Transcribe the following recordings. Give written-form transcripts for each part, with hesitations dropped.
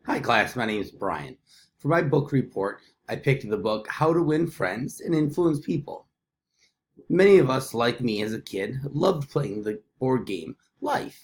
Hi class, my name is Brian. For my book report, I picked the book How to Win Friends and Influence People. Many of us, like me as a kid, loved playing the board game Life.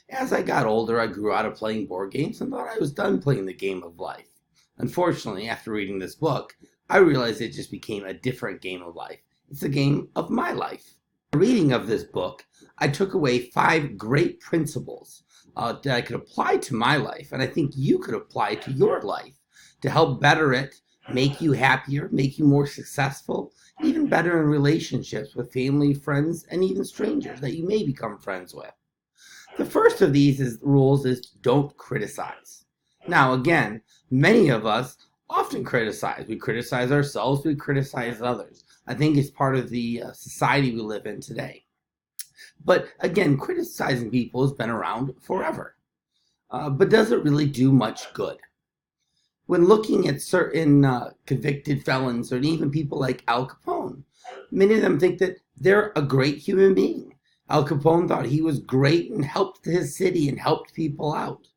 As I got older, I grew out of playing board games and thought I was done playing the game of life. Unfortunately, after reading this book, I realized it just became a different game of life. It's a game of my life. Reading of this book, I took away 5 great principles that I could apply to my life, and I think you could apply to your life to help better it, make you happier, make you more successful, even better in relationships with family, friends, and even strangers that you may become friends with. The first of these rules is don't criticize. Now, again, many of us often criticize. We criticize ourselves, we criticize others. I think it's part of the society we live in today. But again, criticizing people has been around forever. But does it really do much good? When looking at certain convicted felons or even people like Al Capone, many of them think that they're a great human being. Al Capone thought he was great and helped his city and helped people out.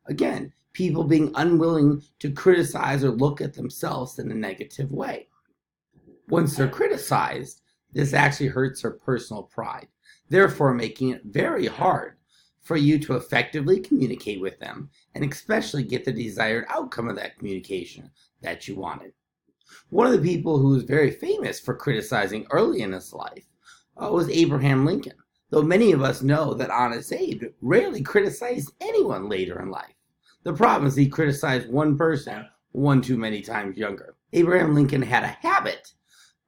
Again, people being unwilling to criticize or look at themselves in a negative way. Once they're criticized, this actually hurts their personal pride, therefore making it very hard for you to effectively communicate with them and especially get the desired outcome of that communication that you wanted. One of the people who was very famous for criticizing early in his life was Abraham Lincoln, though many of us know that Honest Abe rarely criticized anyone later in life. The problem is he criticized one person one too many times younger. Abraham Lincoln had a habit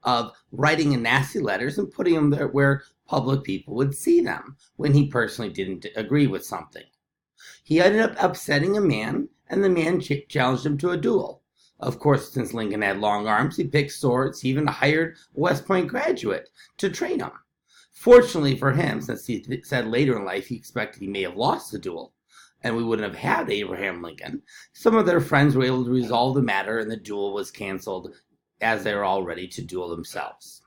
of writing in nasty letters and putting them there where public people would see them when he personally didn't agree with something. He ended up upsetting a man, and the man challenged him to a duel. Of course, since Lincoln had long arms, he picked swords. He even hired a West Point graduate to train him. Fortunately for him, since he said later in life he expected he may have lost the duel, and we wouldn't have had Abraham Lincoln, some of their friends were able to resolve the matter, and the duel was canceled as they were all ready to duel themselves.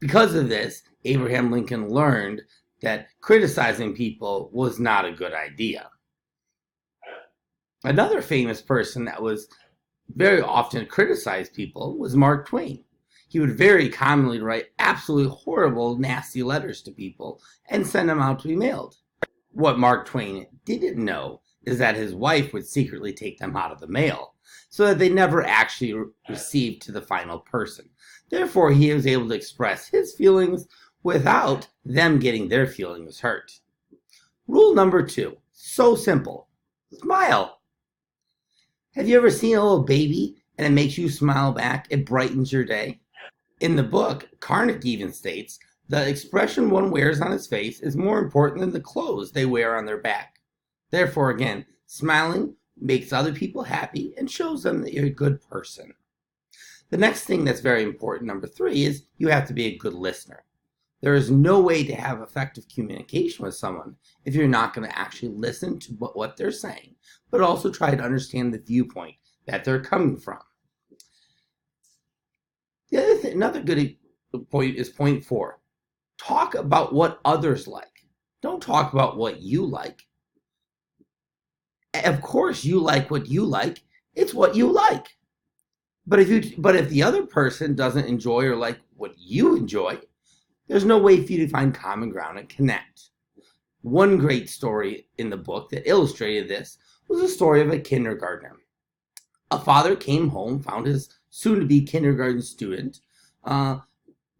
Because of this, Abraham Lincoln learned that criticizing people was not a good idea. Another famous person that was very often criticized people was Mark Twain. He would very commonly write absolutely horrible, nasty letters to people and send them out to be mailed. What Mark Twain didn't know is that his wife would secretly take them out of the mail, so that they never actually received to the final person. Therefore, he was able to express his feelings without them getting their feelings hurt. Rule number 2, so simple. Smile. Have you ever seen a little baby and it makes you smile back? It brightens your day. In the book, Carnegie even states, the expression one wears on his face is more important than the clothes they wear on their back. Therefore, again, smiling makes other people happy and shows them that you're a good person. The next thing that's very important, number 3, is you have to be a good listener. There is no way to have effective communication with someone if you're not going to actually listen to what they're saying, but also try to understand the viewpoint that they're coming from. Another good point is point 4. Talk about what others like. Don't talk about what you like. Of course, you like what you like. It's what you like. But if the other person doesn't enjoy or like what you enjoy, there's no way for you to find common ground and connect. One great story in the book that illustrated this was a story of a kindergartner. A father came home, found his soon-to-be kindergarten student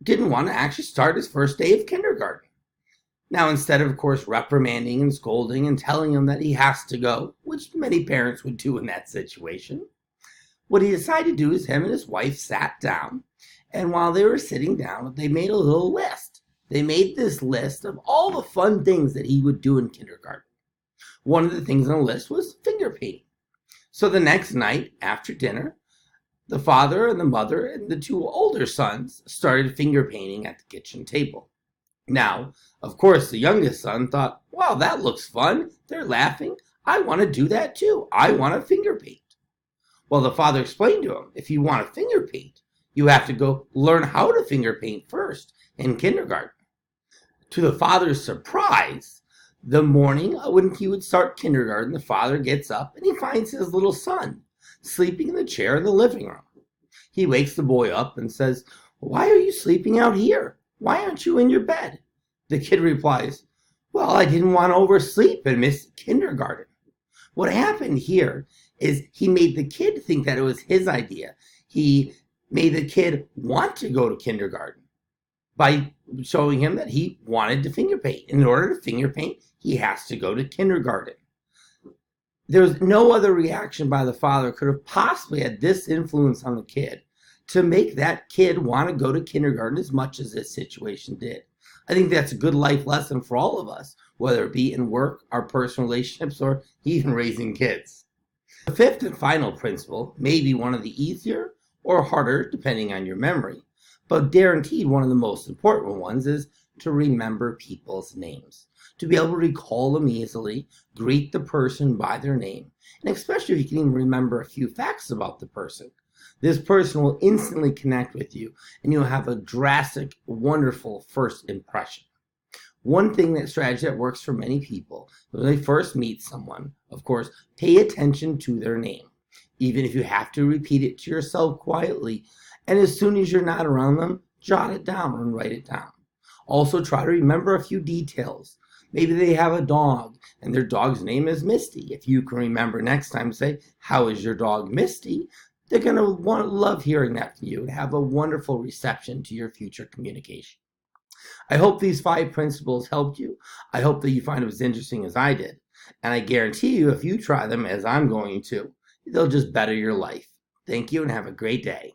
didn't want to actually start his first day of kindergarten. Now, instead of course, reprimanding and scolding and telling him that he has to go, which many parents would do in that situation, what he decided to do is him and his wife sat down, and while they were sitting down, they made a little list. They made this list of all the fun things that he would do in kindergarten. One of the things on the list was finger painting. So the next night after dinner, the father and the mother and the 2 older sons started finger painting at the kitchen table. Now, of course, the youngest son thought, wow, that looks fun. They're laughing. I want to do that too. I want to finger paint. Well, the father explained to him, if you want to finger paint, you have to go learn how to finger paint first in kindergarten. To the father's surprise, The morning when he would start kindergarten, the father gets up and he finds his little son sleeping in the chair in the living room. He wakes the boy up and says, "Why are you sleeping out here? Why aren't you in your bed?" The kid replies, "Well, I didn't want to oversleep and miss kindergarten." What happened here is he made the kid think that it was his idea. He made the kid want to go to kindergarten by showing him that he wanted to finger paint. In order to finger paint, he has to go to kindergarten. There's no other reaction by the father could have possibly had this influence on the kid to make that kid want to go to kindergarten as much as this situation did. I think that's a good life lesson for all of us, whether it be in work, our personal relationships, or even raising kids. The fifth and final principle may be one of the easier or harder, depending on your memory, but guaranteed one of the most important ones is to remember people's names. To be able to recall them easily, greet the person by their name, and especially if you can even remember a few facts about the person. This person will instantly connect with you and you'll have a drastic, wonderful first impression. One strategy that works for many people, when they first meet someone, of course, pay attention to their name. Even if you have to repeat it to yourself quietly, and as soon as you're not around them, jot it down and write it down. Also try to remember a few details. Maybe they have a dog and their dog's name is Misty. If you can remember next time, say, "How is your dog, Misty?" They're going to love hearing that from you and have a wonderful reception to your future communication. I hope these 5 principles helped you. I hope that you find it as interesting as I did. And I guarantee you, if you try them as I'm going to, they'll just better your life. Thank you and have a great day.